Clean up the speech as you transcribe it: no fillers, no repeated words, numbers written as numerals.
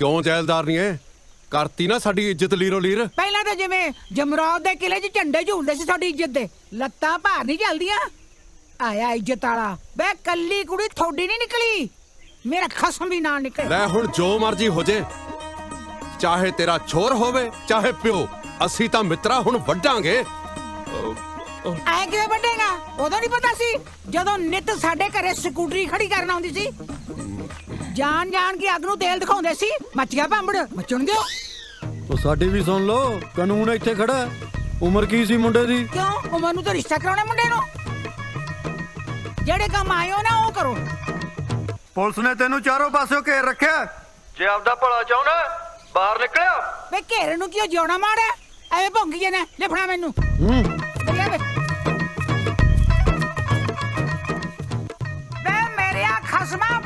क्यों जैलदार नहीं है? करती ना साडी इज्जत लीरो लीर। ਪਹਿਲਾਂ ਤਾਂ ਜਿਵੇਂ ਜਮਰੌਦ ਦੇ ਕਿਲੇ 'ਚ ਝੰਡੇ ਝੂਲਦੇ ਸੀ ਸਾਡੀ ਇੱਜ਼ਤ ਦੇ, ਲੱਤਾਂ ਭਾਰ ਨਹੀਂ ਚੱਲਦੀਆਂ। ਆਇਆ ਇੱਜ਼ਤ ਵਾਲਾ ਬੇ, ਕੱਲੀ ਕੁੜੀ ਥੋੜੀ ਨਹੀਂ ਨਿਕਲੀ, ਮੇਰਾ ਖਸਮ ਵੀ ਨਾਲ ਨਿਕਲੇ। ਲੈ ਹੁਣ ਜੋ ਮਰਜੀ ਹੋ ਜੇ, ਚਾਹੇ ਤੇਰਾ ਛੋਰ ਹੋਵੇ ਚਾਹੇ ਪਿਓ, ਅਸੀਂ ਤਾਂ ਮਿੱਤਰਾ ਹੁਣ ਵੱਢਾਂਗੇ। ਐ ਕਿਵੇਂ ਵੱਢੇਗਾ? ਉਦੋਂ ਨਹੀਂ ਪਤਾ ਸੀ ਜਦੋਂ ਨਿੱਤ ਸਾਡੇ ਘਰੇ ਸਕੂਟਰੀ ਖੜੀ ਕਰਨ ਆਉਂਦੀ ਸੀ, ਜਾਣ ਜਾਣ ਕੇ ਅੱਗ ਨੂੰ ਤੇਲ ਦਿਖਾਉਂਦੇ ਸੀ। ਮੱਚ ਗਿਆ ਭਾਂਬੜ, ਮੱਚਣ ਦਿਓ। ਉਹ ਸਾਡੀ ਵੀ ਸੁਣ ਲਓ, ਕਾਨੂੰਨ ਇੱਥੇ ਖੜਾ। ਉਮਰ ਕੀ ਸੀ ਮੁੰਡੇ ਦੀ? ਕਿਉਂ? ਉਮਰ ਨੂੰ ਤਾਂ ਰਿਸ਼ਤਾ ਕਰਾਉਣਾ ਮੁੰਡੇ ਨੂੰ। ਜਿਹੜੇ ਕੰਮ ਆਇਓ ਨਾ ਉਹ ਕਰੋ। ਪੁਲਿਸ ਨੇ ਤੈਨੂੰ ਚਾਰੋਂ ਪਾਸਿਓਂ ਘੇਰ ਰੱਖਿਆ। ਜੇ ਆਪਦਾ ਭਲਾ ਚਾਹੁੰਦਾ ਬਾਹਰ ਨਿਕਲਿਆ। ਵੇ ਘੇਰੇ ਨੂੰ ਕਿਉਂ ਜਿਉਣਾ ਮਾਰਿਆ? ਐਵੇਂ ਭੌਂਕੀ ਜੇ ਨੇ ਲਿਫੜਾ ਮੈਨੂੰ। ਵੇ ਮੇਰੇ ਖਸਮਾਂ